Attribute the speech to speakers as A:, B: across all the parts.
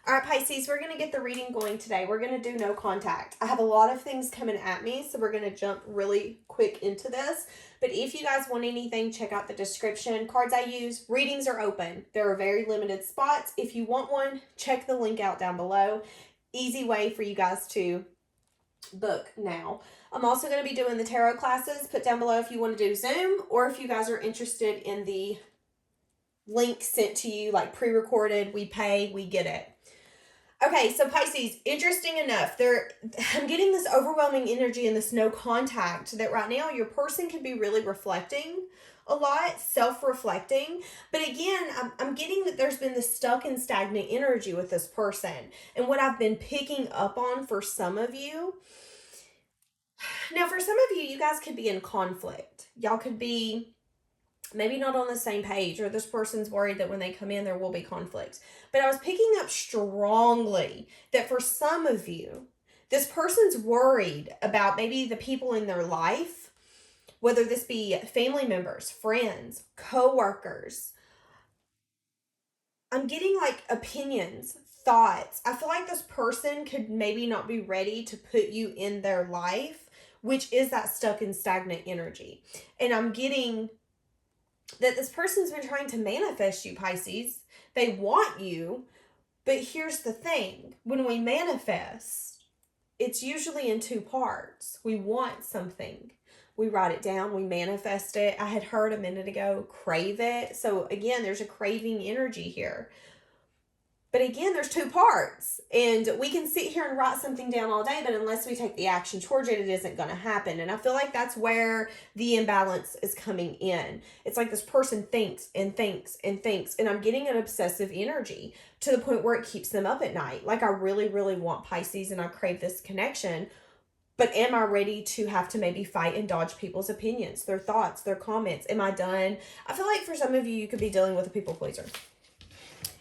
A: All right, Pisces, we're going to get the reading going today. We're going to do no contact. I have a lot of things coming at me, so we're going to jump really quick into this. But if you guys want anything, check out the description. Cards I use, readings are open. There are very limited spots. If you want one, check the link out down below. Easy way for you guys to book now. I'm also going to be doing the tarot classes. Put down below if you want to do Zoom or if you guys are interested in the link sent to you, like pre-recorded. We pay, we get it. Okay, so Pisces, interesting enough, I'm getting this overwhelming energy and this no contact that right now your person can be really reflecting a lot, self-reflecting. But again, I'm getting that there's been this stuck and stagnant energy with this person. And what I've been picking up on for some of you, now for some of you, you guys could be in conflict. Y'all could be maybe not on the same page, or this person's worried that when they come in there will be conflict. But I was picking up strongly that for some of you, this person's worried about maybe the people in their life, whether this be family members, friends, co-workers. I'm getting like opinions, thoughts. I feel like this person could maybe not be ready to put you in their life, which is that stuck and stagnant energy. And I'm getting that this person's been trying to manifest you, Pisces. They want you, but here's the thing. When we manifest, it's usually in two parts. We want something. We write it down. We manifest it. I had heard a minute ago, crave it. So again, there's a craving energy here. But again, there's two parts. And we can sit here and write something down all day, but unless we take the action towards it, it isn't going to happen. And I feel like that's where the imbalance is coming in. It's like this person thinks and thinks and thinks, and I'm getting an obsessive energy to the point where it keeps them up at night. Like I really, really want Pisces and I crave this connection. But am I ready to have to maybe fight and dodge people's opinions, their thoughts, their comments? Am I done? I feel like for some of you, you could be dealing with a people pleaser.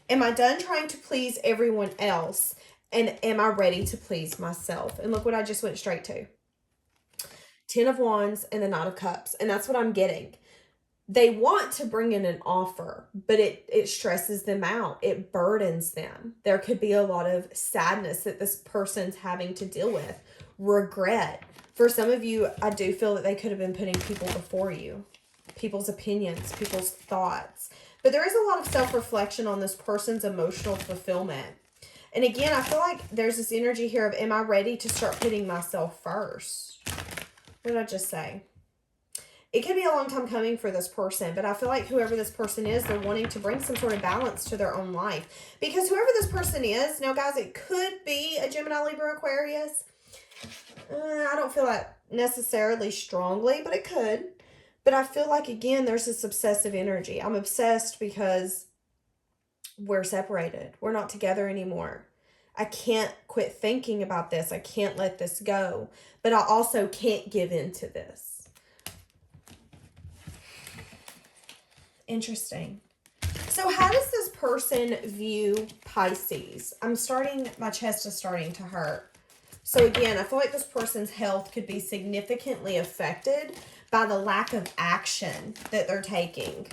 A: Am I done trying to please everyone else? And am I ready to please myself? And look what I just went straight to. 10 of Wands and the Knight of Cups. And that's what I'm getting. They want to bring in an offer, but it stresses them out. It burdens them. There could be a lot of sadness that this person's having to deal with. Regret. For some of you, I do feel that they could have been putting people before you. People's opinions, people's thoughts. But there is a lot of self-reflection on this person's emotional fulfillment. And again, I feel like there's this energy here of, am I ready to start putting myself first? What did I just say? It could be a long time coming for this person, but I feel like whoever this person is, they're wanting to bring some sort of balance to their own life. Because whoever this person is, now guys, it could be a Gemini, Libra, Aquarius. I don't feel that necessarily strongly, but it could. But I feel like, again, there's this obsessive energy. I'm obsessed because we're separated. We're not together anymore. I can't quit thinking about this. I can't let this go. But I also can't give in to this. Interesting. So how does this person view Pisces? My chest is starting to hurt. So again, I feel like this person's health could be significantly affected by the lack of action that they're taking.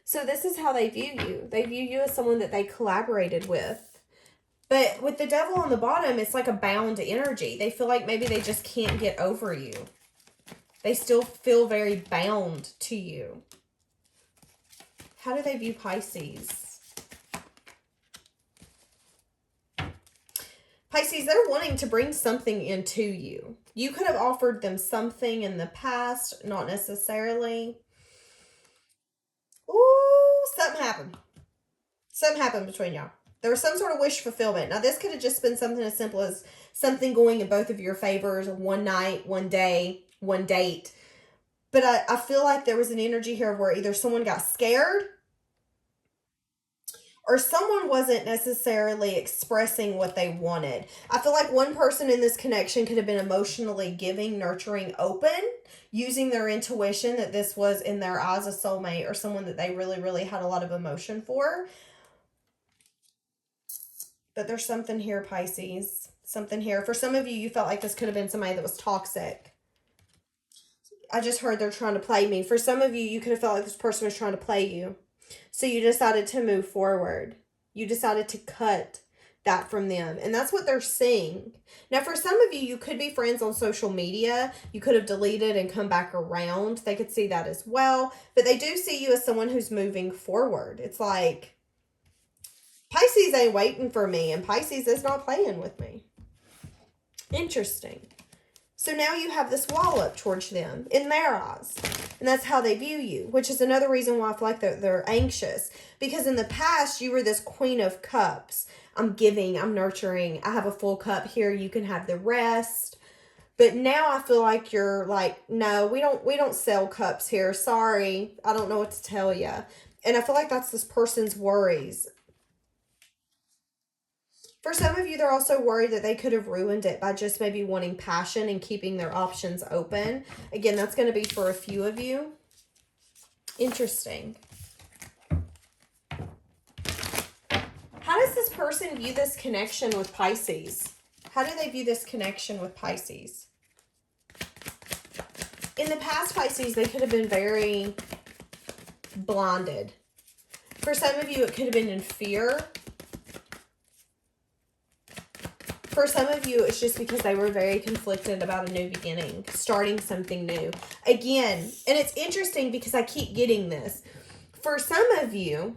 A: So this is how they view you. They view you as someone that they collaborated with. But with the Devil on the bottom, it's like a bound energy. They feel like maybe they just can't get over you. They still feel very bound to you. How do they view Pisces? Pisces, they're wanting to bring something into you. You could have offered them something in the past, not necessarily. Ooh, something happened. Something happened between y'all. There was some sort of wish fulfillment. Now, this could have just been something as simple as something going in both of your favors, one night, one day, one date. But I feel like there was an energy here where either someone got scared or someone wasn't necessarily expressing what they wanted. I feel like one person in this connection could have been emotionally giving, nurturing, open, using their intuition that this was, in their eyes, a soulmate or someone that they really, really had a lot of emotion for. But there's something here, Pisces. Something here. For some of you, you felt like this could have been somebody that was toxic. I just heard they're trying to play me. For some of you, you could have felt like this person was trying to play you. So you decided to move forward. You decided to cut that from them. And that's what they're seeing. Now, for some of you, you could be friends on social media. You could have deleted and come back around. They could see that as well. But they do see you as someone who's moving forward. It's like, Pisces ain't waiting for me, and Pisces is not playing with me. Interesting. So now you have this wall up towards them in their eyes. And that's how they view you, which is another reason why I feel like they're anxious. Because in the past, you were this Queen of Cups. I'm giving, I'm nurturing, I have a full cup here, you can have the rest. But now I feel like you're like, no, we don't sell cups here. Sorry, I don't know what to tell you. And I feel like that's this person's worries. For some of you, they're also worried that they could have ruined it by just maybe wanting passion and keeping their options open. Again, that's going to be for a few of you. Interesting. How does this person view this connection with Pisces? How do they view this connection with Pisces? In the past, Pisces, they could have been very blinded. For some of you, it could have been in fear. For some of you, it's just because they were very conflicted about a new beginning, starting something new. Again, and it's interesting because I keep getting this. For some of you,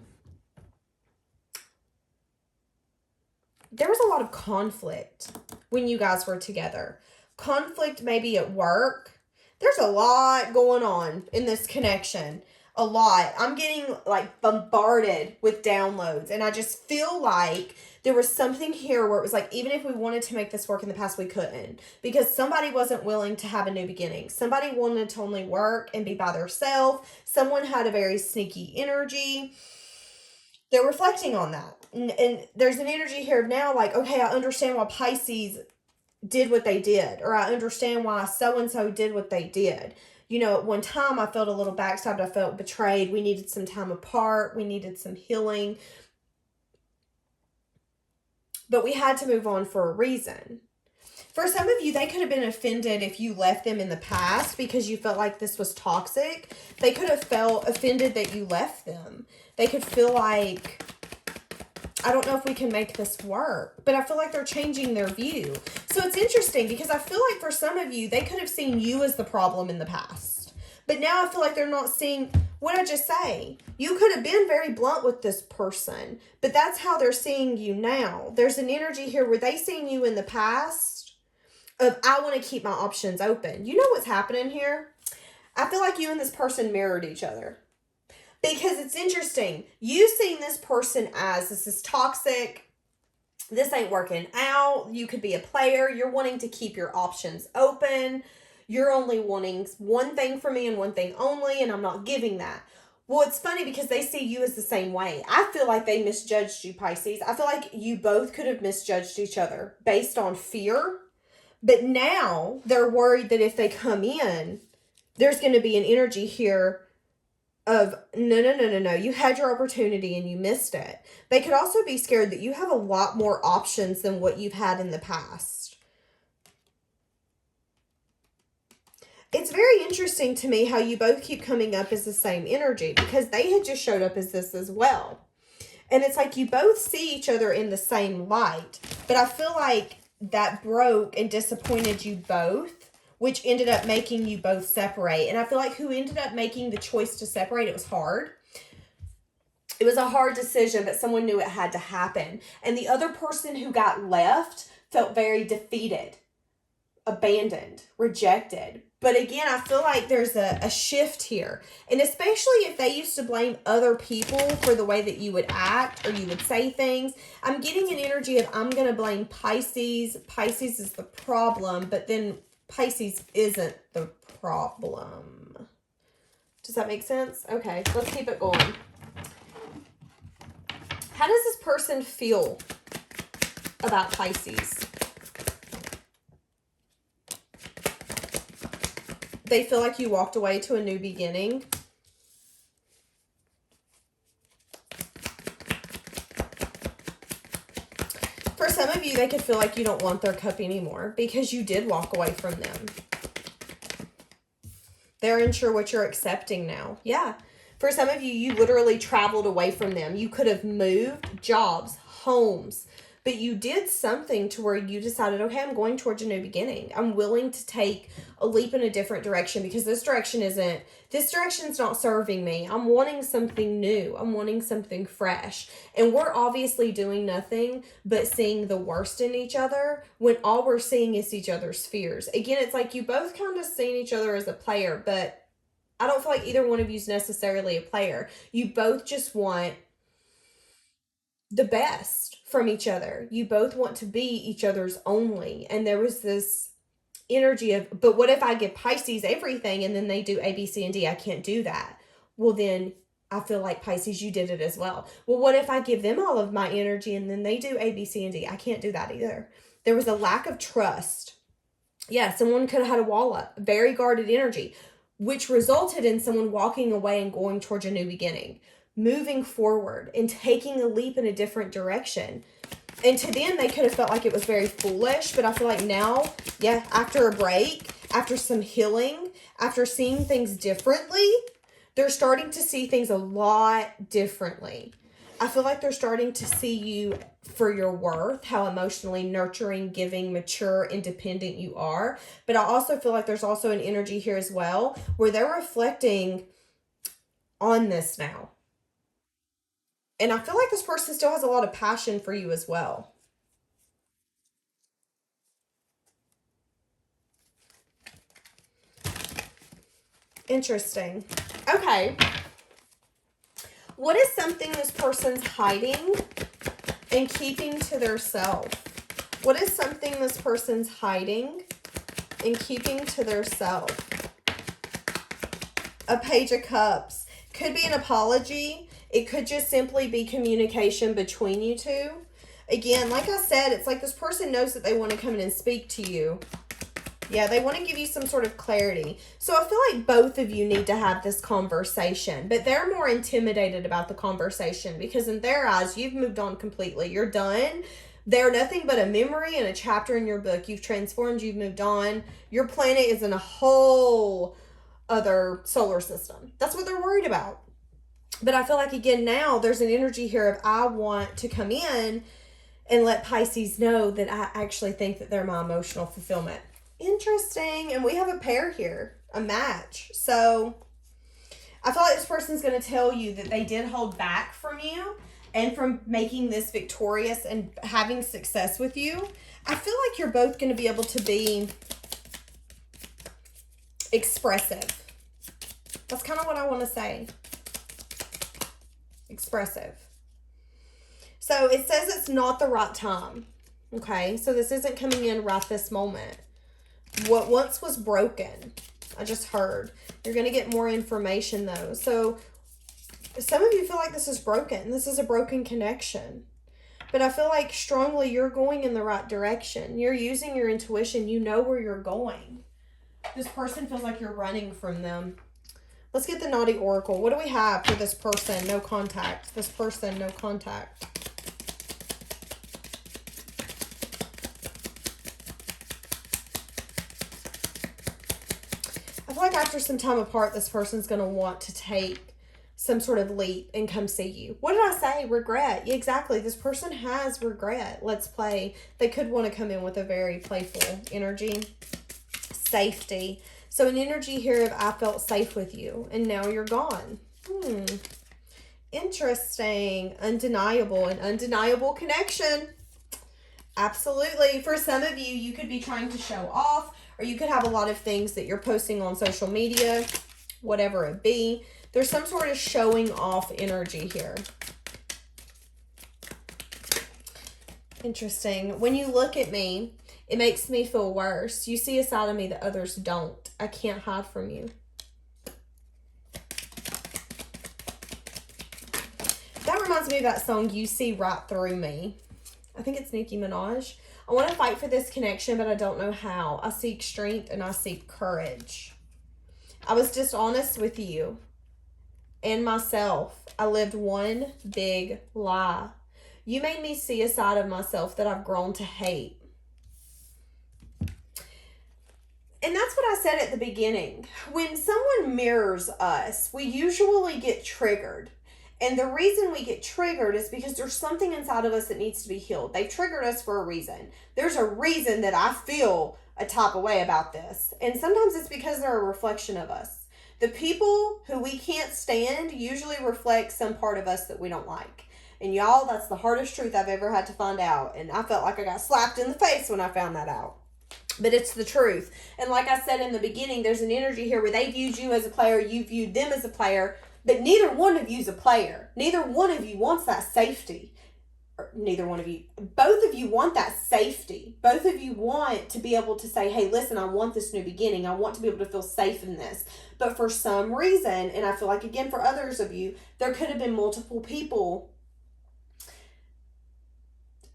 A: there was a lot of conflict when you guys were together. Conflict maybe at work. There's a lot going on in this connection. A lot. I'm getting like bombarded with downloads, and I just feel like there was something here where it was like, even if we wanted to make this work in the past, we couldn't, because somebody wasn't willing to have a new beginning. Somebody wanted to only work and be by themselves. Someone had a very sneaky energy. They're reflecting on that. And there's an energy here now like, okay, I understand why Pisces did what they did, or I understand why so-and-so did what they did. You know, at one time I felt a little backstabbed. I felt betrayed. We needed some time apart. We needed some healing. But we had to move on for a reason. For some of you, they could have been offended if you left them in the past because you felt like this was toxic. They could have felt offended that you left them. They could feel like, I don't know if we can make this work, but I feel like they're changing their view. So it's interesting because I feel like for some of you, they could have seen you as the problem in the past. But now I feel like they're not seeing, what I just say? You could have been very blunt with this person, but that's how they're seeing you now. There's an energy here where they seen you in the past of, I want to keep my options open. You know what's happening here? I feel like you and this person mirrored each other. Because it's interesting. You've seen this person as, this is toxic. This ain't working out. You could be a player. You're wanting to keep your options open. You're only wanting one thing from me and one thing only, and I'm not giving that. Well, it's funny because they see you as the same way. I feel like they misjudged you, Pisces. I feel like you both could have misjudged each other based on fear. But now they're worried that if they come in, there's going to be an energy here of, no. You had your opportunity and you missed it. They could also be scared that you have a lot more options than what you've had in the past. It's very interesting to me how you both keep coming up as the same energy, because they had just showed up as this as well. And it's like you both see each other in the same light. But I feel like that broke and disappointed you both, which ended up making you both separate. And I feel like who ended up making the choice to separate, it was hard. It was a hard decision, but someone knew it had to happen. And the other person who got left felt very defeated, abandoned, rejected. But again, I feel like there's a shift here. And especially if they used to blame other people for the way that you would act or you would say things. I'm getting an energy of, I'm going to blame Pisces. Pisces is the problem, but then Pisces isn't the problem. Does that make sense? Okay, let's keep it going. How does this person feel about Pisces? They feel like you walked away to a new beginning. For some of you, they could feel like you don't want their cup anymore because you did walk away from them. They're unsure what you're accepting now. Yeah. For some of you, you literally traveled away from them. You could have moved jobs, homes, but you did something to where you decided, okay, I'm going towards a new beginning. I'm willing to take a leap in a different direction because this direction's not serving me. I'm wanting something new. I'm wanting something fresh. And we're obviously doing nothing but seeing the worst in each other when all we're seeing is each other's fears. Again, it's like you both kind of seeing each other as a player, but I don't feel like either one of you is necessarily a player. You both just want the best from each other. You both want to be each other's only. And there was this energy of, but what if I give Pisces everything and then they do A, B, C, and D? I can't do that. Well, then I feel like Pisces, you did it as well. Well, what if I give them all of my energy and then they do A, B, C, and D? I can't do that either. There was a lack of trust. Yeah, someone could have had a wall up, very guarded energy, which resulted in someone walking away and going towards a new beginning, moving forward and taking a leap in a different direction. And to them, they could have felt like it was very foolish, but I feel like now, yeah, after a break, after some healing, after seeing things differently, they're starting to see things a lot differently. I feel like they're starting to see you for your worth, how emotionally nurturing, giving, mature, independent you are. But I also feel like there's also an energy here as well where they're reflecting on this now. And I feel like this person still has a lot of passion for you as well. Interesting. Okay. What is something this person's hiding and keeping to their self? What is something this person's hiding and keeping to their self? A Page of Cups. Could be an apology. It could just simply be communication between you two. Again, like I said, it's like this person knows that they want to come in and speak to you. Yeah, they want to give you some sort of clarity. So I feel like both of you need to have this conversation, but they're more intimidated about the conversation because in their eyes, you've moved on completely. You're done. They're nothing but a memory and a chapter in your book. You've transformed. You've moved on. Your planet is in a whole other solar system. That's what they're worried about. But I feel like, again, now there's an energy here of I want to come in and let Pisces know that I actually think that they're my emotional fulfillment. Interesting. And we have a pair here, a match. So I feel like this person's going to tell you that they did hold back from you and from making this victorious and having success with you. I feel like you're both going to be able to be expressive. That's kind of what I want to say. Expressive. So it says it's not the right time. Okay, so this isn't coming in right this moment. What once was broken, I just heard. You're going to get more information though. So some of you feel like this is broken. This is a broken connection. But I feel like strongly you're going in the right direction. You're using your intuition. You know where you're going. This person feels like you're running from them. Let's get the Naughty Oracle. What do we have for this person? No contact. This person, no contact. I feel like after some time apart, this person's going to want to take some sort of leap and come see you. What did I say? Regret. Yeah, exactly. This person has regret. Let's play. They could want to come in with a very playful energy. Safety. So an energy here of I felt safe with you and now you're gone. Interesting. Undeniable. An undeniable connection. Absolutely. For some of you, you could be trying to show off, or you could have a lot of things that you're posting on social media, whatever it be. There's some sort of showing off energy here. Interesting. When you look at me, it makes me feel worse. You see a side of me that others don't. I can't hide from you. That reminds me of that song, You See Right Through Me. I think it's Nicki Minaj. I want to fight for this connection, but I don't know how. I seek strength and I seek courage. I was dishonest with you and myself. I lived one big lie. You made me see a side of myself that I've grown to hate. And that's what I said at the beginning. When someone mirrors us, we usually get triggered. And the reason we get triggered is because there's something inside of us that needs to be healed. They triggered us for a reason. There's a reason that I feel a type of way about this. And sometimes it's because they're a reflection of us. The people who we can't stand usually reflect some part of us that we don't like. And y'all, that's the hardest truth I've ever had to find out. And I felt like I got slapped in the face when I found that out. But it's the truth. And like I said in the beginning, there's an energy here where they viewed you as a player, you viewed them as a player, but neither one of you's a player. Neither one of you wants that safety. Or neither one of you. Both of you want that safety. Both of you want to be able to say, hey, listen, I want this new beginning. I want to be able to feel safe in this. But for some reason, and I feel like, again, for others of you, there could have been multiple people,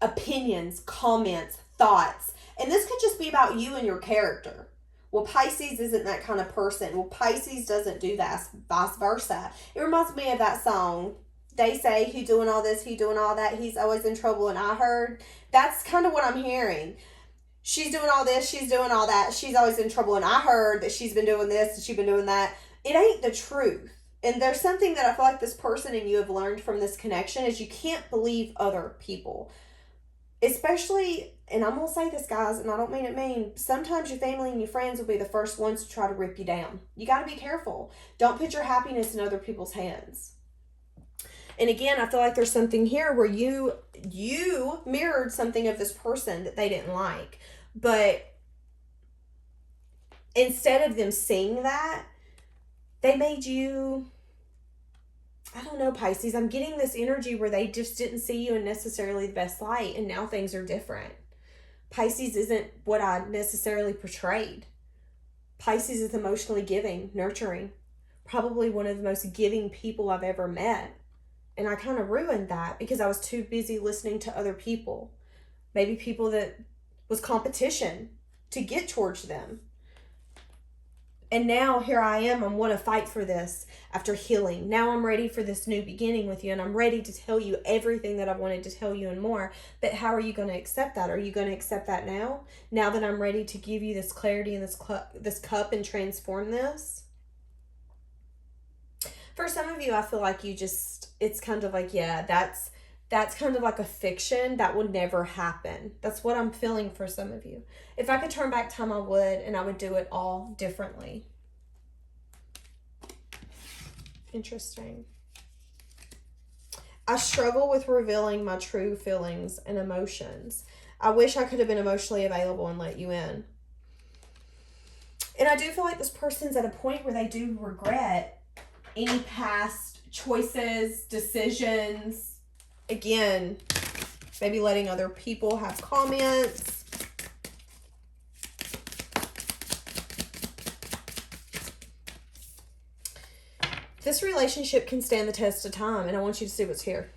A: opinions, comments, thoughts. And this could just be about you and your character. Well, Pisces isn't that kind of person. Well, Pisces doesn't do that, vice versa. It reminds me of that song. They say, he doing all this, he doing all that. He's always in trouble, and I heard. That's kind of what I'm hearing. She's doing all this, she's doing all that. She's always in trouble, and I heard that she's been doing this and she's been doing that. It ain't the truth. And there's something that I feel like this person and you have learned from this connection is you can't believe other people. Especially, and I'm going to say this, guys, and I don't mean it mean, sometimes your family and your friends will be the first ones to try to rip you down. You got to be careful. Don't put your happiness in other people's hands. And again, I feel like there's something here where you mirrored something of this person that they didn't like. But instead of them seeing that, they made you... I don't know, Pisces. I'm getting this energy where they just didn't see you in necessarily the best light, and now things are different. Pisces isn't what I necessarily portrayed. Pisces is emotionally giving, nurturing. Probably one of the most giving people I've ever met. And I kind of ruined that because I was too busy listening to other people. Maybe people that was competition to get towards them. And now here I am, I want to fight for this after healing. Now I'm ready for this new beginning with you, and I'm ready to tell you everything that I wanted to tell you and more. But how are you going to accept that? Are you going to accept that now? Now that I'm ready to give you this clarity and this cup and transform this? For some of you, I feel like it's kind of like, yeah, that's kind of like a fiction that will never happen. That's what I'm feeling for some of you. If I could turn back time, I would, and I would do it all differently. Interesting. I struggle with revealing my true feelings and emotions. I wish I could have been emotionally available and let you in. And I do feel like this person's at a point where they do regret any past choices, decisions. Again, maybe letting other people have comments. This relationship can stand the test of time, and I want you to see what's here.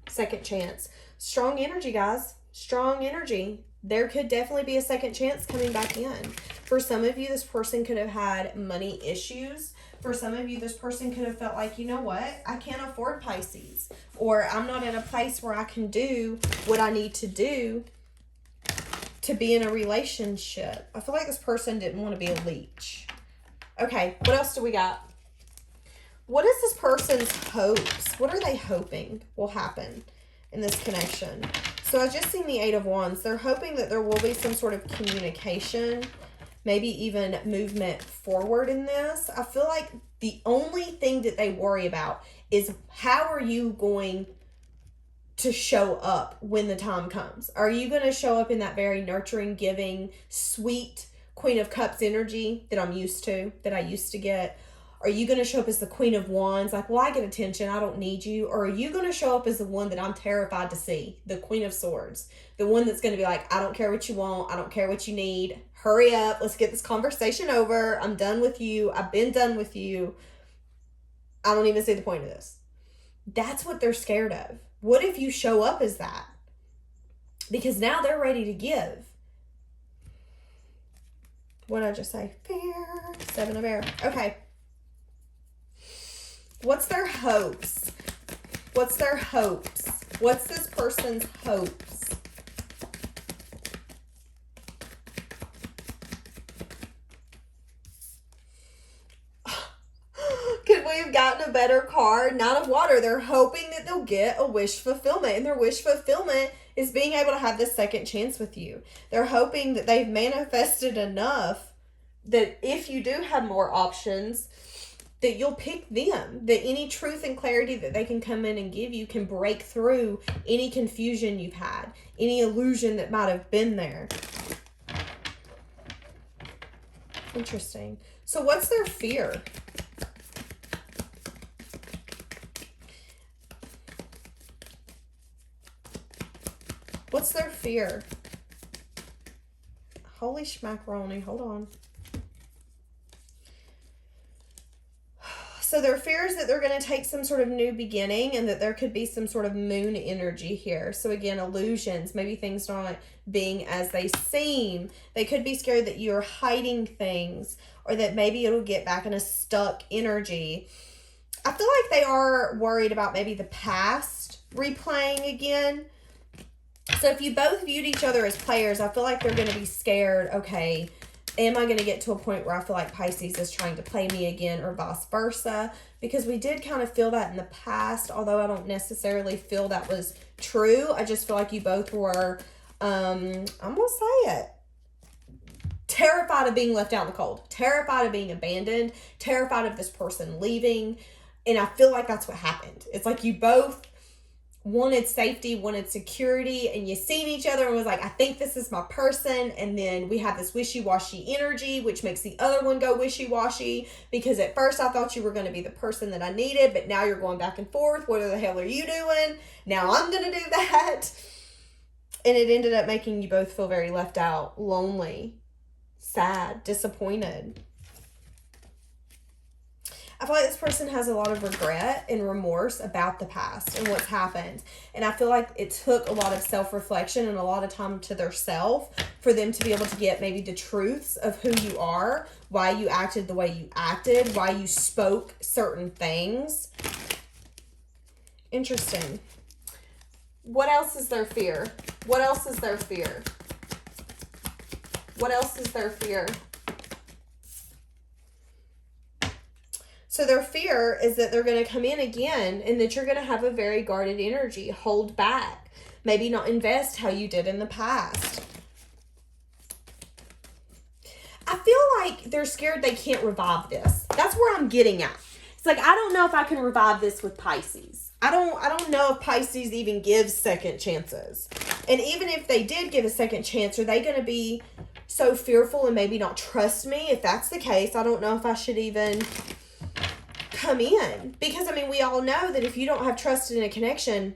A: Second chance. Strong energy, guys. Strong energy. There could definitely be a second chance coming back in. For some of you, this person could have had money issues. For some of you, this person could have felt like, you know what? I can't afford Pisces. Or I'm not in a place where I can do what I need to do to be in a relationship. I feel like this person didn't want to be a leech. Okay, what else do we got? What is this person's hopes? What are they hoping will happen in this connection? So I just seen the 8 of Wands. They're hoping that there will be some sort of communication, maybe even movement forward in this. I feel like the only thing that they worry about is how are you going to show up when the time comes? Are you going to show up in that very nurturing, giving, sweet Queen of Cups energy that I'm used to, that I used to get? Are you going to show up as the Queen of Wands? Like, well, I get attention. I don't need you. Or are you going to show up as the one that I'm terrified to see? The Queen of Swords. The one that's going to be like, I don't care what you want. I don't care what you need. Hurry up. Let's get this conversation over. I'm done with you. I've been done with you. I don't even see the point of this. That's what they're scared of. What if you show up as that? Because now they're ready to give. What did I just say? Fear. 7 of Air. Okay. What's their hopes? What's their hopes? What's this person's hopes? a better card, Nine of Water. They're hoping that they'll get a wish fulfillment. And their wish fulfillment is being able to have this second chance with you. They're hoping that they've manifested enough that if you do have more options, that you'll pick them. That any truth and clarity that they can come in and give you can break through any confusion you've had. Any illusion that might have been there. Interesting. So what's their fear? What's their fear? Holy schmacaroni. Hold on. So their fear is that they're going to take some sort of new beginning and that there could be some sort of moon energy here. So again, illusions, maybe things not being as they seem. They could be scared that you're hiding things or that maybe it'll get back in a stuck energy. I feel like they are worried about maybe the past replaying again. So if you both viewed each other as players, I feel like they're going to be scared, okay, am I going to get to a point where I feel like Pisces is trying to play me again or vice versa? Because we did kind of feel that in the past, although I don't necessarily feel that was true. I just feel like you both were, I'm going to say it, terrified of being left out in the cold, terrified of being abandoned, terrified of this person leaving. And I feel like that's what happened. It's like you both wanted safety, wanted security, and you seen each other and was like, I think this is my person. And then we have this wishy-washy energy, which makes the other one go wishy-washy, because at first I thought you were going to be the person that I needed, but now you're going back and forth. What the hell are you doing? Now I'm going to do that. And it ended up making you both feel very left out, lonely, sad, disappointed. I feel like this person has a lot of regret and remorse about the past and what's happened. And I feel like it took a lot of self-reflection and a lot of time to their self for them to be able to get maybe the truths of who you are, why you acted the way you acted, why you spoke certain things. Interesting. What else is their fear? What else is their fear? What else is their fear? So their fear is that they're going to come in again and that you're going to have a very guarded energy, hold back, maybe not invest how you did in the past. I feel like they're scared they can't revive this. That's where I'm getting at. It's like, I don't know if I can revive this with Pisces. I don't know if Pisces even gives second chances. And even if they did give a second chance, are they going to be so fearful and maybe not trust me? If that's the case, I don't know if I should even come in, because I mean, we all know that if you don't have trust in a connection,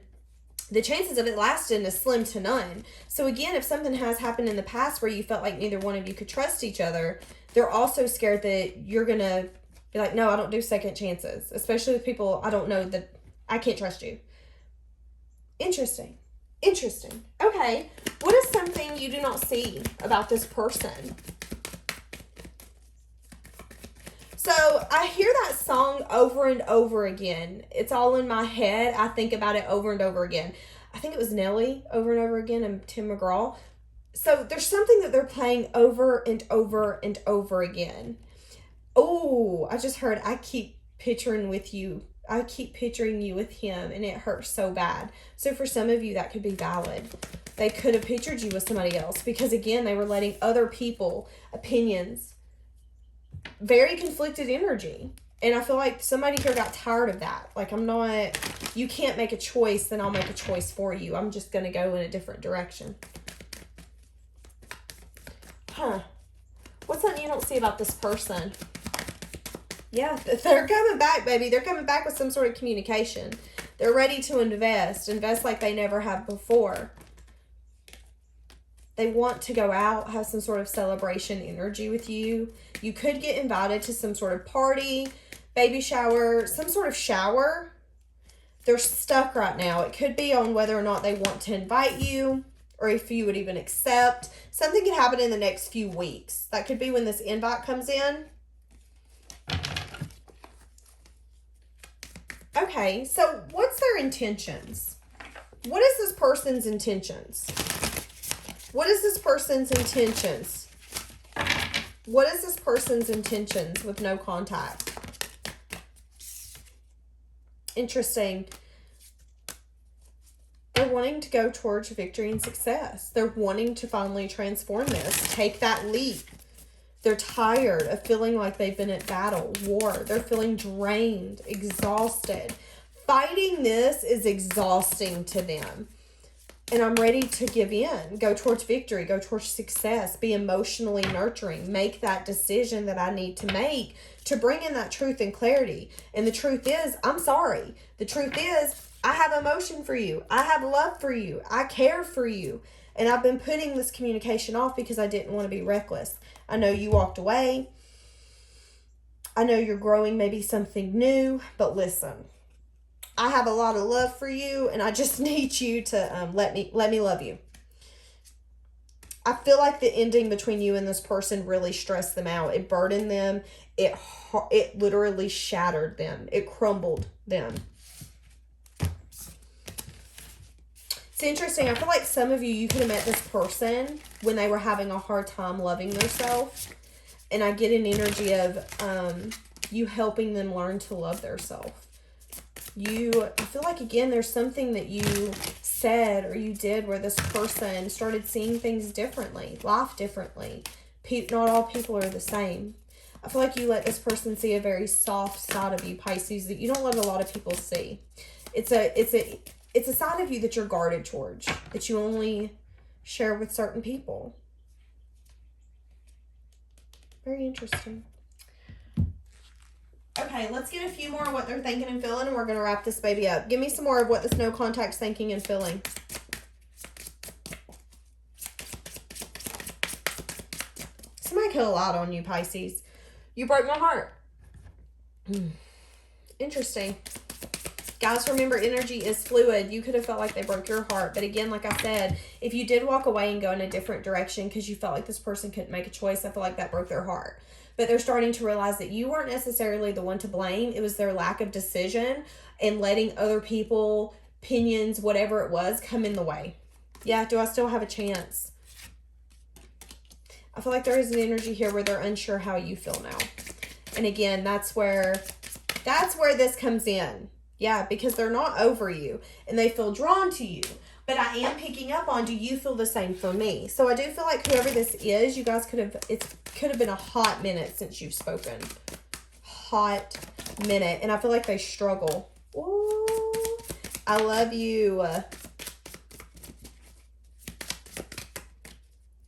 A: the chances of it lasting is slim to none. So again, if something has happened in the past where you felt like neither one of you could trust each other, they're also scared that you're gonna be like, no, I don't do second chances, especially with people I don't know, that I can't trust you. Interesting. Okay, what is something you do not see about this person? So I hear that song over and over again. It's all in my head. I think about it over and over again. I think it was Nelly over and over again and Tim McGraw. So there's something that they're playing over and over and over again. Oh, I just heard, I keep picturing you with him, and it hurts so bad. So for some of you, that could be valid. They could have pictured you with somebody else because, again, they were letting other people, opinions, very conflicted energy. And I feel like somebody here got tired of that. Like, you can't make a choice, then I'll make a choice for you. I'm just going to go in a different direction. What's something you don't see about this person? Yeah, they're coming back, baby. They're coming back with some sort of communication. They're ready to invest like they never have before. They want to go out, have some sort of celebration energy with you. You could get invited to some sort of party, baby shower, some sort of shower. They're stuck right now. It could be on whether or not they want to invite you or if you would even accept. Something could happen in the next few weeks. That could be when this invite comes in. Okay, so what's their intentions? What is this person's intentions? What is this person's intentions? What is this person's intentions with no contact? Interesting. They're wanting to go towards victory and success. They're wanting to finally transform this. Take that leap. They're tired of feeling like they've been at battle, war. They're feeling drained, exhausted. Fighting this is exhausting to them. And I'm ready to give in. Go towards victory. Go towards success. Be emotionally nurturing. Make that decision that I need to make to bring in that truth and clarity. And the truth is, I'm sorry. The truth is, I have emotion for you. I have love for you. I care for you. And I've been putting this communication off because I didn't want to be reckless. I know you walked away. I know you're growing maybe something new. But listen, I have a lot of love for you. And I just need you to let me love you. I feel like the ending between you and this person really stressed them out. It burdened them. It literally shattered them. It crumbled them. It's interesting. I feel like some of you could have met this person when they were having a hard time loving themselves. And I get an energy of you helping them learn to love themselves. I feel like, again, there's something that you said or you did where this person started seeing things differently, life differently. Not all people are the same. I feel like you let this person see a very soft side of you, Pisces, that you don't let a lot of people see. It's a side of you that you're guarded towards, that you only share with certain people. Very interesting. Okay, let's get a few more of what they're thinking and feeling, and we're going to wrap this baby up. Give me some more of what this no contact's thinking and feeling. Somebody could have lied on you, Pisces. You broke my heart. Interesting. Guys, remember, energy is fluid. You could have felt like they broke your heart. But again, like I said, if you did walk away and go in a different direction because you felt like this person couldn't make a choice, I feel like that broke their heart. But they're starting to realize that you weren't necessarily the one to blame. It was their lack of decision and letting other people, opinions, whatever it was, come in the way. Yeah, do I still have a chance? I feel like there is an energy here where they're unsure how you feel now. And again, that's where this comes in. Yeah, because they're not over you and they feel drawn to you. But I am picking up on, do you feel the same for me? So I do feel like whoever this is, you guys could have been a hot minute since you've spoken. Hot minute. And I feel like they struggle. Ooh, I love you.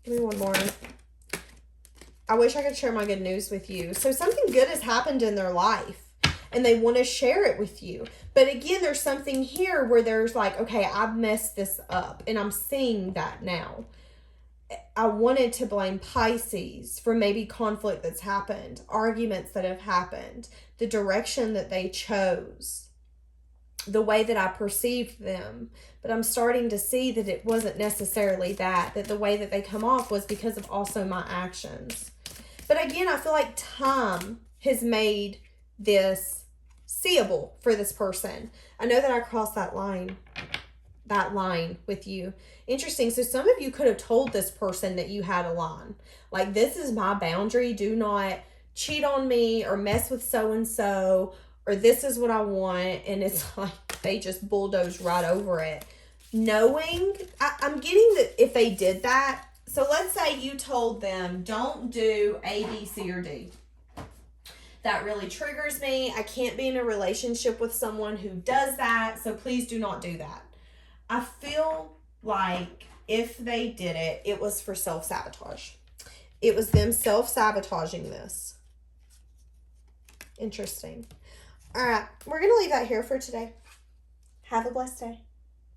A: Give me one more. I wish I could share my good news with you. So something good has happened in their life. And they want to share it with you. But again, there's something here where there's like, okay, I've messed this up. And I'm seeing that now. I wanted to blame Pisces for maybe conflict that's happened. Arguments that have happened. The direction that they chose. The way that I perceived them. But I'm starting to see that it wasn't necessarily that. That the way that they come off was because of also my actions. But again, I feel like time has made this seeable for this person. I know that I crossed that line with you. Interesting. So some of you could have told this person that you had a line. Like, this is my boundary. Do not cheat on me or mess with so-and-so, or this is what I want. And it's like they just bulldoze right over it. Knowing, I'm getting that if they did that. So let's say you told them, don't do A, B, C, or D. That really triggers me. I can't be in a relationship with someone who does that. So please do not do that. I feel like if they did it, it was for self-sabotage. It was them self-sabotaging this. Interesting. All right. We're going to leave that here for today. Have a blessed day.